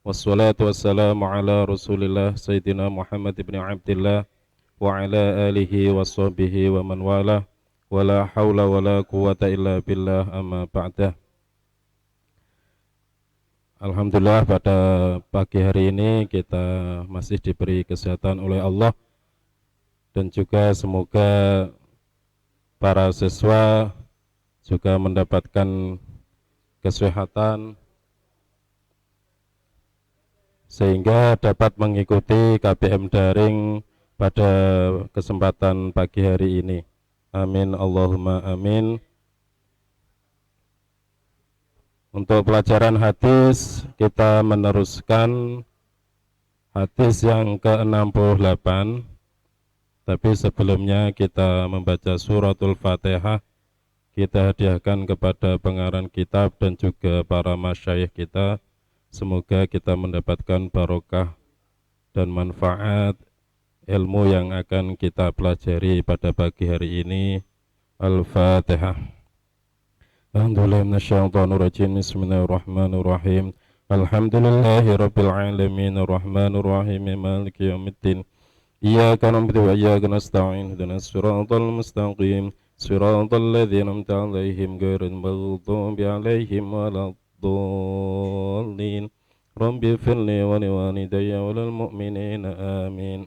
Wassalatu wassalamu ala Rasulillah Sayyidina Muhammad ibn Abdillah wa ala alihi wa sahbihi wa man wala wa la hawla wa la quwata illa billah amma ba'dah. Alhamdulillah pada pagi hari ini kita masih diberi kesehatan oleh Allah, dan juga semoga para siswa juga mendapatkan kesehatan sehingga dapat mengikuti KBM daring pada kesempatan pagi hari ini. Amin Allahumma amin. Untuk pelajaran hadis, kita meneruskan hadis yang ke-68. Tapi sebelumnya kita membaca suratul Fatihah. Kita hadiahkan kepada pengarang kitab dan juga para masyayikh kita. Semoga kita mendapatkan barokah dan manfaat ilmu yang akan kita pelajari pada pagi hari ini. Al-Fatihah. Alhamdulillah minasyaitonir rajim. Bismillahirrahmanirrahim. Alhamdulillahi rabbil alamin arrahmanir rahim maliki yaumiddin. Iyyaka na'budu wa iyyaka nasta'in. Ihdinas siratal mustaqim. Siratal ladzina an'amta 'alaihim ghairil maghdubi 'alaihim waladdallin. Rabbi firli wa liwalidayya wa lil mu'minina amin.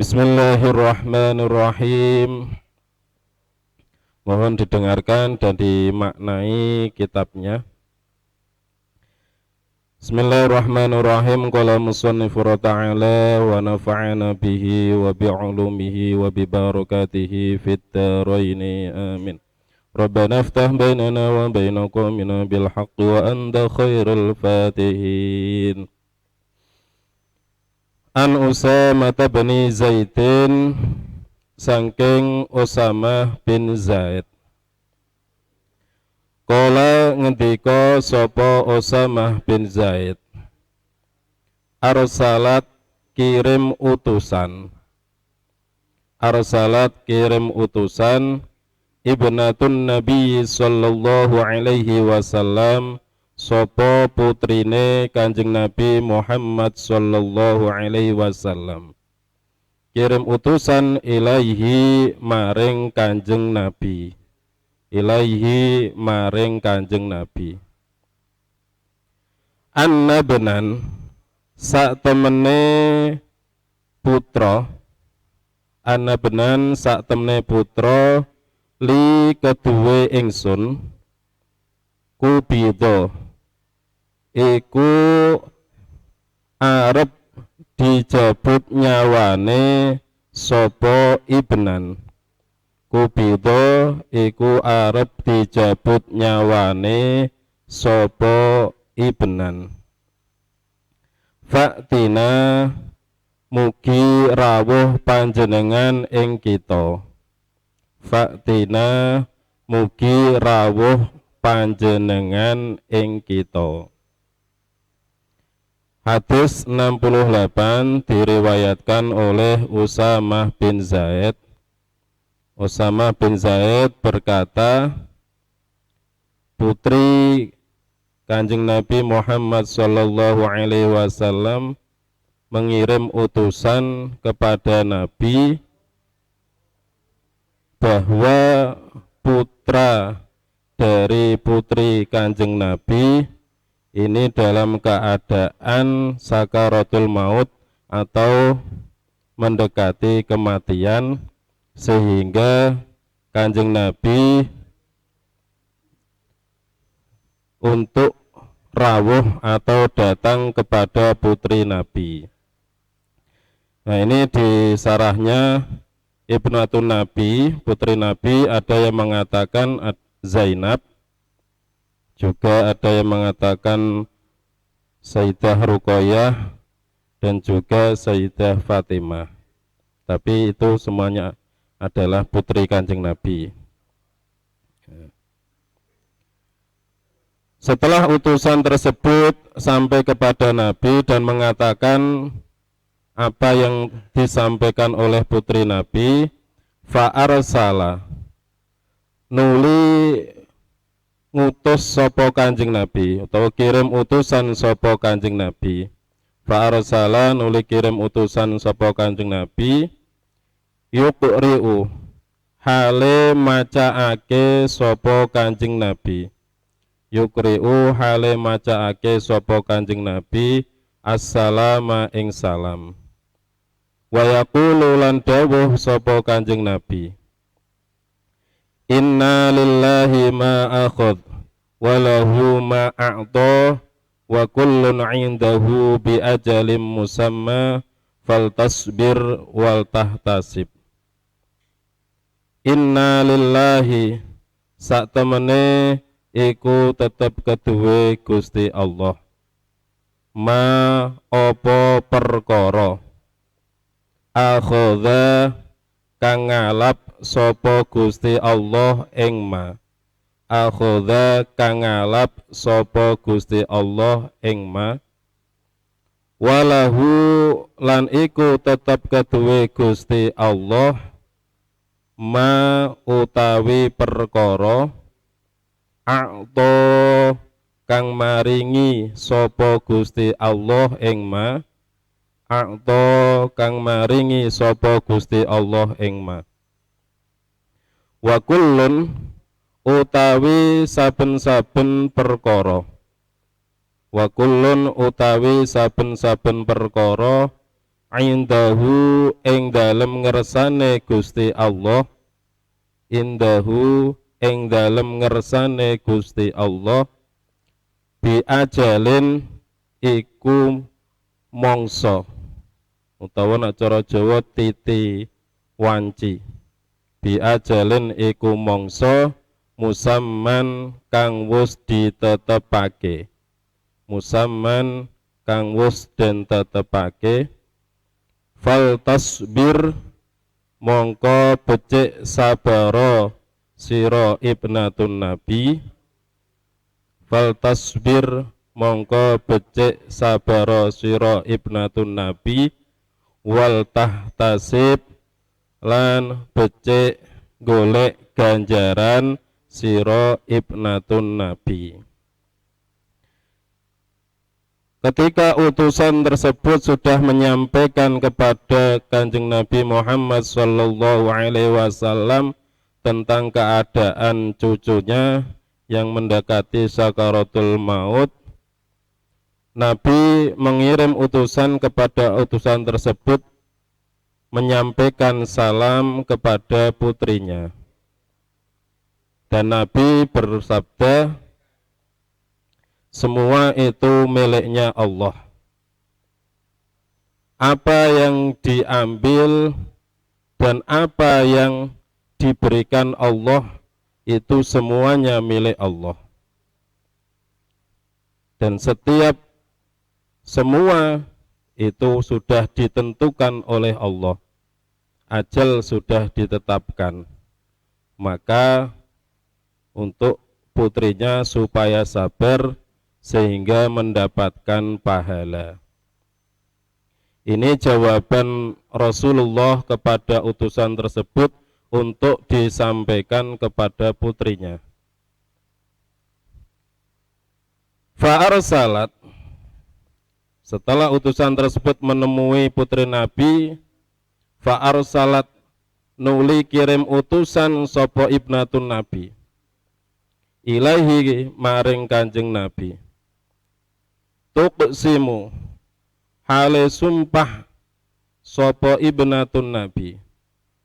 Bismillahirrahmanirrahim. Mohon didengarkan dan dimaknai kitabnya. Bismillahirrahmanirrahim. Qala musannifu ta'ala wa nafa'ana bihi wa bi'ulumihi wa bi barakatihi fid dharaini amin. Rabbana iftah bainana wa baina qaumina bil haqqi wa anta khairul fatihin. An Usamah bin Zaidin, saking Usamah bin Zaid. Kala ngendika sapa Usamah bin Zaid, arsalat kirim utusan. Arsalat kirim utusan ibnatun Nabi sallallahu alaihi wasallam, sapa putrine Kanjeng Nabi Muhammad sallallahu alaihi wasallam. Kirim utusan ilaihi maring Kanjeng Nabi. Ilaihi maring Kanjeng Nabi. Annabenan sak temene putra. Annabenan sak temene putra li keduwe ingsun kubito iku arep dijabut nyawane sapa ibnan. Kubito iku arep dijabut nyawane sapa ibnan. Faktina mugi rawuh panjenengan ing kita. Faktina mugi rawuh panjenengan ing kita. Hadis 68 diriwayatkan oleh Usamah bin Zaid. Usamah bin Zaid berkata, putri Kanjeng Nabi Muhammad sallallahu alaihi wasallam mengirim utusan kepada Nabi bahwa putra dari putri Kanjeng Nabi ini dalam keadaan sakaratul maut atau mendekati kematian, sehingga Kanjeng Nabi untuk rawuh atau datang kepada putri Nabi. Nah, ini di sarahnya Ibnatun Nabi, putri Nabi, ada yang mengatakan Zainab, juga ada yang mengatakan Sayyidah Ruqayyah, dan juga Sayyidah Fatimah. Tapi itu semuanya adalah putri Kanjeng Nabi. Setelah utusan tersebut sampai kepada Nabi dan mengatakan apa yang disampaikan oleh putri Nabi, fa'arsala, nuli ngutus sapa Kanjeng Nabi utawa kirim utusan sapa Kanjeng Nabi. Fa arsala nuli kirim utusan sapa Kanjeng Nabi yuqri'u hale macaake sapa Kanjeng Nabi. Yuqri'u hale macaake sapa Kanjeng Nabi assalama ing salam. Wa yaqulu lan dawuh sapa Kanjeng Nabi, inna lillahi ma akhadh wa lahu ma a'ta wa kullun 'indahu bi ajalin musamma faltasbir wal tahtasib. Inna lillahi sak temene iku tetep keduwe Gusti Allah. Ma apa perkara akhadha kang ngalap sapa Gusti Allah ing ma. Akhadha kang ngalap sapa Gusti Allah ing ma. Walahu lan iku tetep keduwe Gusti Allah ma utawi perkara a'ta kang maringi sapa Gusti Allah ing ma. A'ta kang maringi sapa Gusti Allah ing ma. Wa kullun utawi saben-saben perkara. Wa kullun utawi saben-saben perkara indahu ing dalem ngersane Gusti Allah. Indahu ing dalem ngersane Gusti Allah bi ajalin iku mangsa utawa nek cara Jawa titi wanci. Bi ajalin iku mangsa musamman kang wis ditetepake. Musamman kang wis den tetepake. Fal tasbir mongko becik sabara sira ibnatun nabi. Fal tasbir mongko becik sabara sira ibnatun nabi. Wal tahtasib lan becik golek ganjaran sira ibnatun nabi. Ketika utusan tersebut sudah menyampaikan kepada Kanjeng Nabi Muhammad sallallahu alaihi wasallam tentang keadaan cucunya yang mendekati sakaratul maut, Nabi mengirim utusan kepada utusan tersebut menyampaikan salam kepada putrinya. Dan Nabi bersabda, semua itu miliknya Allah. Apa yang diambil dan apa yang diberikan Allah itu semuanya milik Allah. Dan semua itu sudah ditentukan oleh Allah. Ajal sudah ditetapkan. Maka untuk putrinya supaya sabar sehingga mendapatkan pahala. Ini jawaban Rasulullah kepada utusan tersebut untuk disampaikan kepada putrinya. Fa'arsalat, setelah utusan tersebut menemui putri Nabi, fa'arsalat nuli kirim utusan sapa ibnatun Nabi ilaihi maring Kanjeng Nabi. Tuqsimu hale sumpah sapa ibnatun Nabi.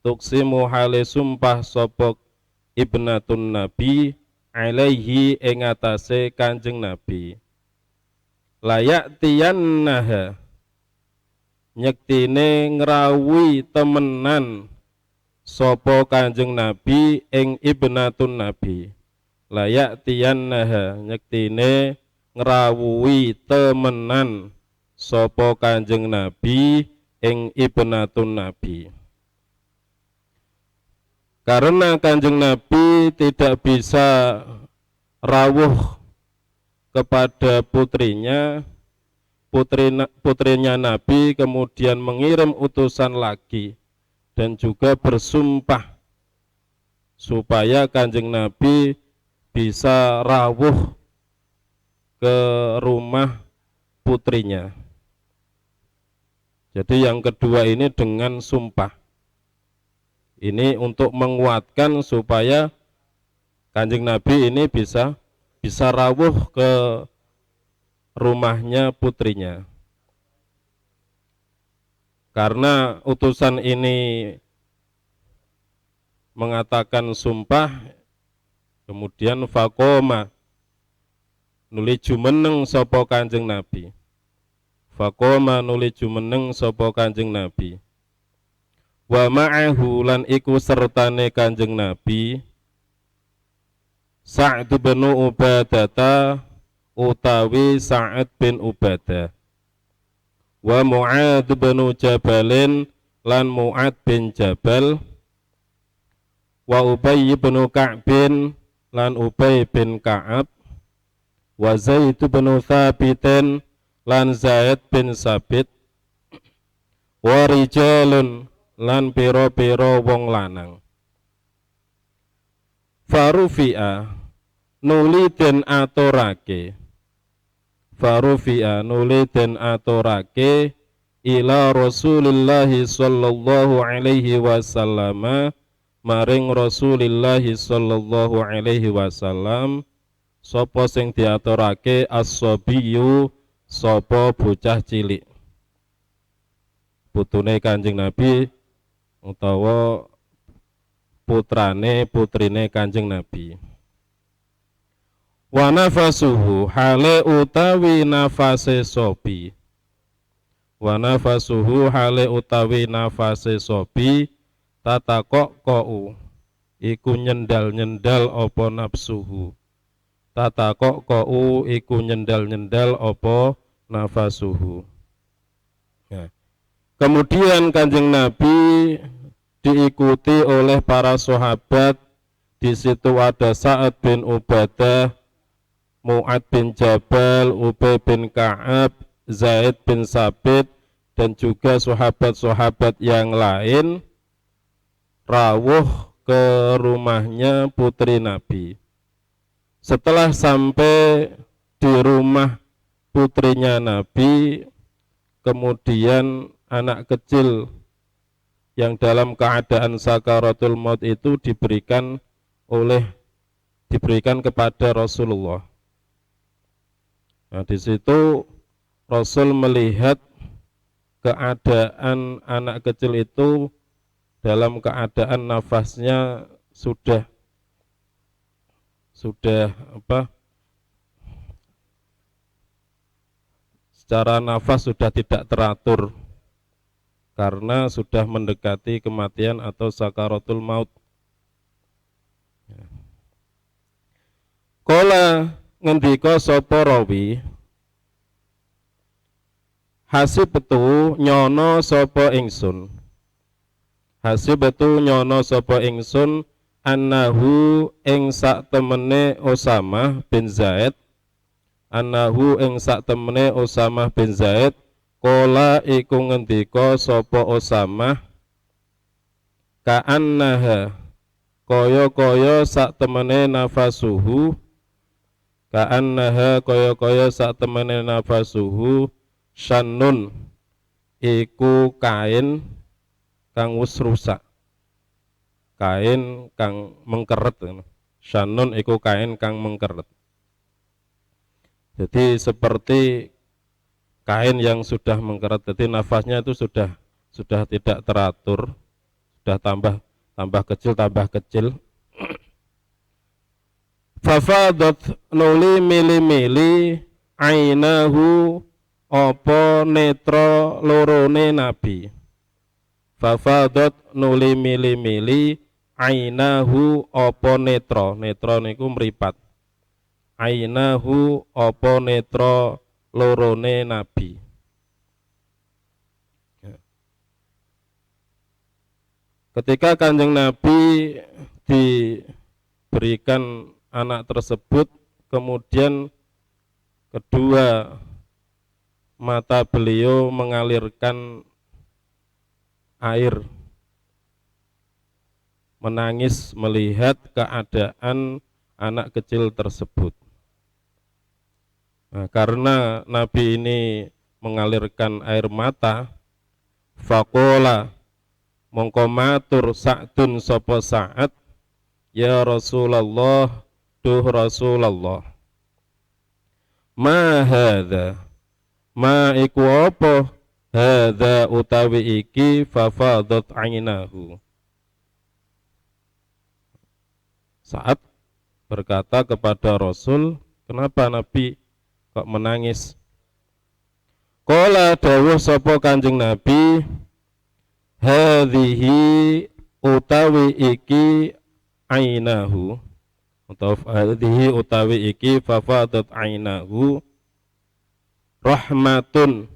Tuqsimu hale sumpah sapa ibnatun Nabi alaihi ing atase Kanjeng Nabi. Layak tiyannaha nyektine ngrawuhi temenan sapa Kanjeng Nabi ing ibnatun Nabi. Layak tiyannaha nyektine ngrawuhi temenan sapa Kanjeng Nabi ing ibnatun Nabi. Karena Kanjeng Nabi tidak bisa rawuh kepada putrinya, putrinya Nabi kemudian mengirim utusan lagi dan juga bersumpah supaya Kanjeng Nabi bisa rawuh ke rumah putrinya. Jadi yang kedua ini dengan sumpah. Ini untuk menguatkan supaya Kanjeng Nabi ini bisa rawuh ke rumahnya putrinya. Karena utusan ini mengatakan sumpah, kemudian faqoma nuli jumeneng sapa Kanjeng Nabi. Faqoma nuli jumeneng sapa Kanjeng Nabi. Wa ma'ahu lan iku sertane Kanjeng Nabi Sa'd bin Ubadah utawi Sa'ad bin Ubadah. Wa Mu'ad bin Jabalin lan Mu'ad bin Jabal. Wa Ubay bin Ka'bin lan Ubay bin Ka'ab. Wa Zaid bin Thabitin lan Zaid bin Sabit. Wa rijalun lan piro-piro wong lanang. Farufi'a nuli den aturake. Farufi'a nuli den aturake ila Rasulillah sallallahu alaihi wasallam maring Rasulillah sallallahu alaihi wasallam sapa sing diaturake as-sabiyyu sapa bocah cilik. Putune Kanjeng Nabi utawa putrine Kanjeng Nabi. Wa nafasuhu hale utawi nafase sopi. Wa nafasuhu hale utawi nafase sopi tatakok kau iku nyendal-nyendal opo nafsuhu. Tatakok kau iku nyendal-nyendal opo nafasuhu. Ya. Kemudian Kanjeng Nabi diikuti oleh para sahabat. Di situ ada Sa'ad bin Ubadah, Mu'ad bin Jabal, Ubay bin Ka'ab, Zaid bin Sabit, dan juga sahabat-sahabat yang lain rawuh ke rumahnya putri Nabi. Setelah sampai di rumah putrinya Nabi, kemudian anak kecil yang dalam keadaan sakaratul maut itu diberikan kepada Rasulullah. Nah, di situ Rasul melihat keadaan anak kecil itu dalam keadaan nafasnya sudah secara nafas sudah tidak teratur karena sudah mendekati kematian atau sakaratul maut. Kala ngendika sapa rawi hasibtu nyono sapa ingsun. Hasibtu nyono sapa ingsun annahu ing sak temene Usamah bin Zaid. Annahu ing sak temene Usamah bin Zaid kala iku ngendika sapa Usamah ka'annaha kaya-kaya sak temene nafasuhu ka'annaha kaya-kaya sak temene nafasuhu syannun iku kain kang wis rusak, kain kang mengkeret. Syannun iku kain kang mengkeret. Jadi seperti kain yang sudah mengkeret, jadi nafasnya itu sudah tidak teratur, sudah tambah kecil. Fafadat nuli mili-mili ainahu opo netra lorone Nabi. Fafadat nuli mili-mili ainahu opo netra niku mripat. Ainahu opo netra lorone Nabi. Ketika Kanjeng Nabi diberikan anak tersebut, kemudian kedua mata beliau mengalirkan air, menangis melihat keadaan anak kecil tersebut. Nah, karena Nabi ini mengalirkan air mata, faqala mongko matur Sa'dun sapa Sa'ad, ya Rasulullah, duh Rasulullah, ma hadza, ma iku apa, hadza utawi iki, fafadat ainahu. Sa'ad berkata kepada Rasul, kenapa Nabi kok menangis? Qala dawuh sapa Kanjeng Nabi, hadhihi utawi iki ainahu, atau hadhihi utawi iki fafadat ainahu, rahmatun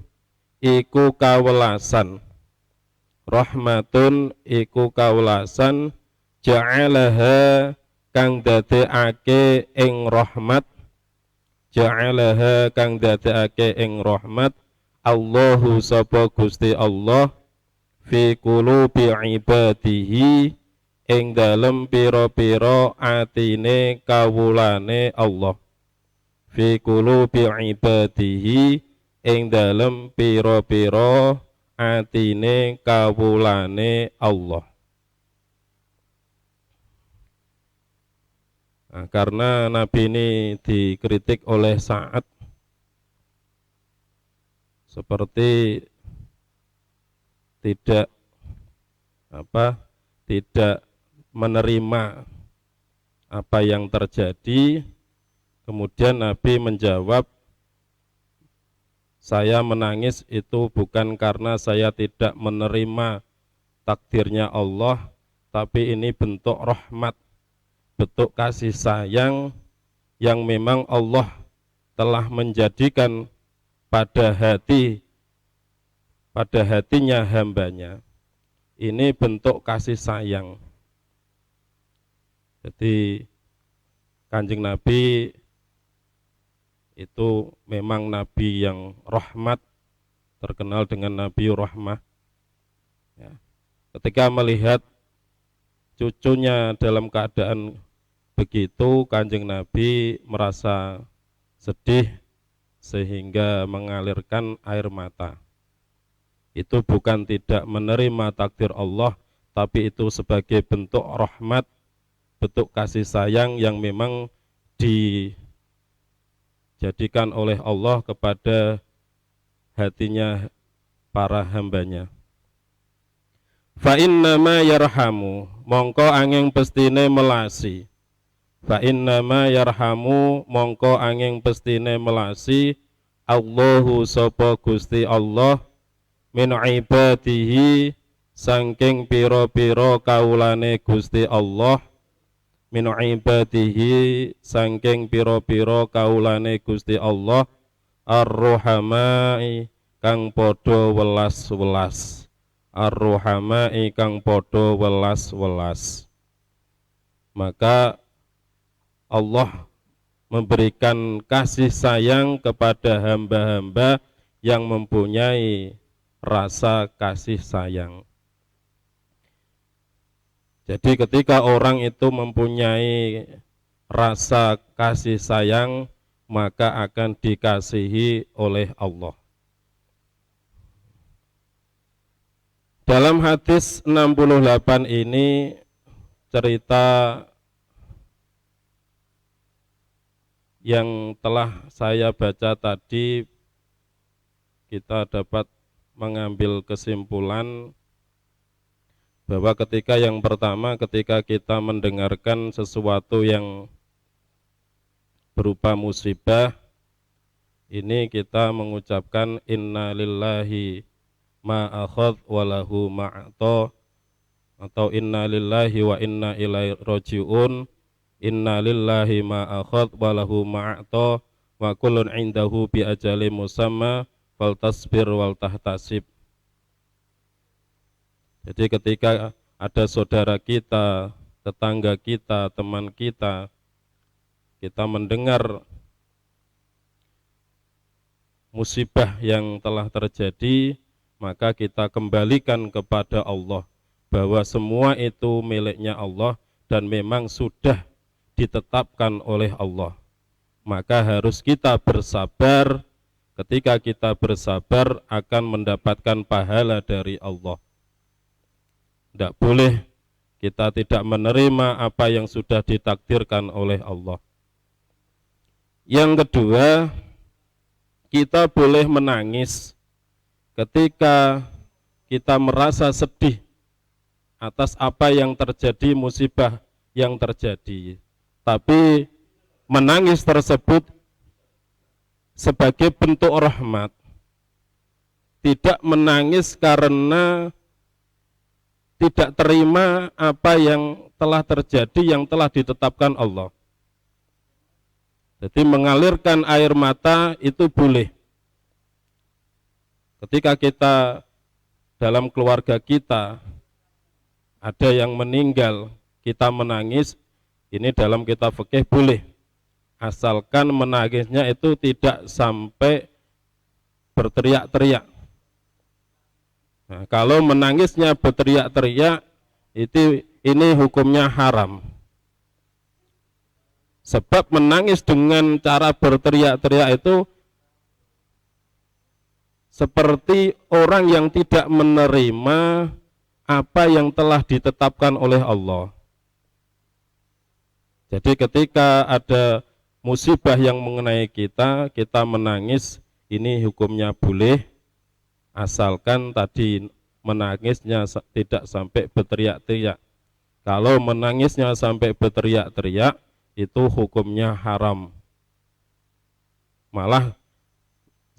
iku kawelasan, rahmatun iku kawelasan, ja'alaha kang dadekake ing rahmat, ja'alaha kang dadekake ing rahmat, Allahu sapa Gusti Allah, fi qulubi ibadihi ing dalem pira-pira atine kawulane Allah, fi qulubi ibadihi ing dalem pira-pira atine kawulane Allah. Nah, karena Nabi ini dikritik oleh Sa'ad seperti tidak menerima apa yang terjadi, kemudian Nabi menjawab, saya menangis itu bukan karena saya tidak menerima takdirnya Allah, tapi ini bentuk rahmat, bentuk kasih sayang yang memang Allah telah menjadikan pada hatinya hambanya. Ini bentuk kasih sayang. Jadi Kanjeng Nabi itu memang Nabi yang rahmat, terkenal dengan Nabi Rahmah. Ya. Ketika melihat cucunya dalam keadaan begitu, Kanjeng Nabi merasa sedih sehingga mengalirkan air mata. Itu bukan tidak menerima takdir Allah, tapi itu sebagai bentuk rahmat, bentuk kasih sayang yang memang dijadikan oleh Allah kepada hatinya para hambanya. Fa innama yarhamu mongko angin pestine melasi, fa innama yarhamu mongko angin pestine melasi, Allahu sapa Gusti Allah, min ibadihi saking pira-pira kaulane Gusti Allah, min ibadihi saking pira-pira kaulane Gusti Allah, ar-ruhamai kang padha welas-welas, ar-ruhamai kang padha welas-welas. Maka Allah memberikan kasih sayang kepada hamba-hamba yang mempunyai rasa kasih sayang. Jadi ketika orang itu mempunyai rasa kasih sayang, maka akan dikasihi oleh Allah. Dalam hadis 68 ini cerita yang telah saya baca tadi, kita dapat mengambil kesimpulan bahwa ketika yang pertama, ketika kita mendengarkan sesuatu yang berupa musibah, ini kita mengucapkan inna lillahi ma akhadh wa lahu ma ata, atau inna lillahi wa inna ilaihi rajiun, inna lillahi ma akhadh wa lahu ma ata wa kullun indahu bi ajalin musamma fal tasbir wal tahtasib. Jadi ketika ada saudara kita, tetangga kita, teman kita, kita mendengar musibah yang telah terjadi, maka kita kembalikan kepada Allah bahwa semua itu miliknya Allah dan memang sudah ditetapkan oleh Allah. Maka harus kita bersabar. Ketika kita bersabar akan mendapatkan pahala dari Allah. Tidak boleh kita tidak menerima apa yang sudah ditakdirkan oleh Allah. Yang kedua, kita boleh menangis ketika kita merasa sedih atas apa yang terjadi, musibah yang terjadi. Tapi menangis tersebut sebagai bentuk rahmat. Tidak menangis karena tidak terima apa yang telah terjadi, yang telah ditetapkan Allah. Jadi mengalirkan air mata itu boleh. Ketika kita dalam keluarga kita ada yang meninggal, kita menangis, ini dalam kitab fikih boleh. Asalkan menangisnya itu tidak sampai berteriak-teriak. Nah, kalau menangisnya berteriak-teriak, ini hukumnya haram. Sebab menangis dengan cara berteriak-teriak itu seperti orang yang tidak menerima apa yang telah ditetapkan oleh Allah. Jadi ketika ada musibah yang mengenai kita, kita menangis, ini hukumnya boleh, asalkan tadi menangisnya tidak sampai berteriak-teriak. Kalau menangisnya sampai berteriak-teriak, itu hukumnya haram. Malah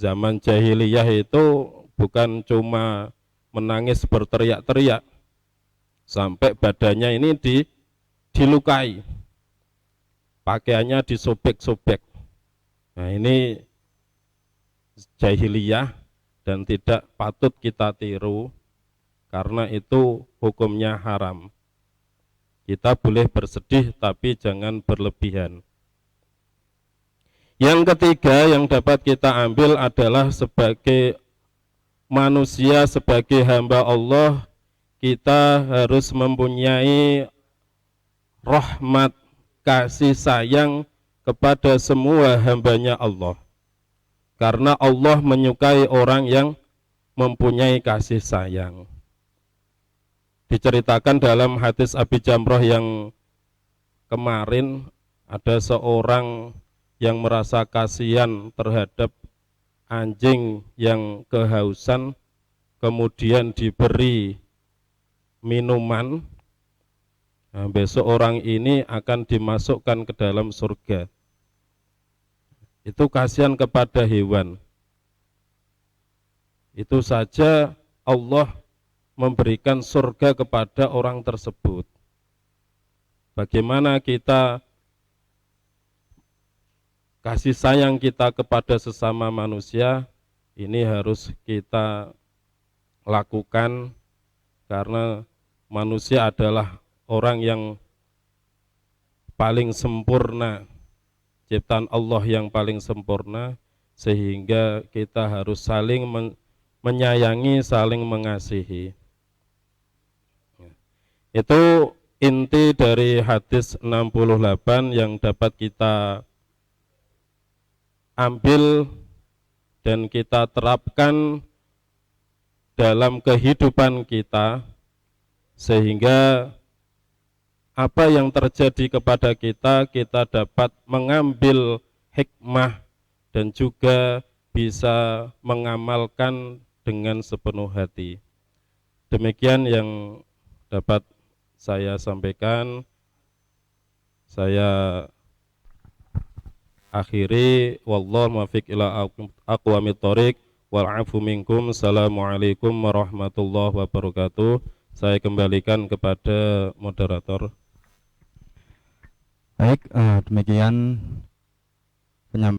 zaman jahiliyah itu bukan cuma menangis berteriak-teriak, sampai badannya ini dilukai. Pakaiannya disobek-sobek. Nah, ini jahiliyah dan tidak patut kita tiru karena itu hukumnya haram. Kita boleh bersedih tapi jangan berlebihan. Yang ketiga yang dapat kita ambil adalah sebagai manusia, sebagai hamba Allah, kita harus mempunyai rahmat, kasih sayang kepada semua hambanya Allah. Karena Allah menyukai orang yang mempunyai kasih sayang. Diceritakan dalam hadis Abi Jamrah yang kemarin, ada seorang yang merasa kasihan terhadap anjing yang kehausan, kemudian diberi minuman. Nah, besok orang ini akan dimasukkan ke dalam surga. Itu kasihan kepada hewan. Itu saja Allah memberikan surga kepada orang tersebut. Bagaimana kita kasih sayang kita kepada sesama manusia, ini harus kita lakukan karena manusia adalah orang yang paling sempurna, ciptaan Allah yang paling sempurna, sehingga kita harus saling menyayangi, saling mengasihi. Itu inti dari hadis 68 yang dapat kita ambil dan kita terapkan dalam kehidupan kita, sehingga apa yang terjadi kepada kita, kita dapat mengambil hikmah dan juga bisa mengamalkan dengan sepenuh hati. Demikian yang dapat saya sampaikan. Saya akhiri, wallahu muwaffiq ila aqwamit thoriq wal afu minkum. Assalamualaikum warahmatullahi wabarakatuh. Saya kembalikan kepada moderator. Baik, demikian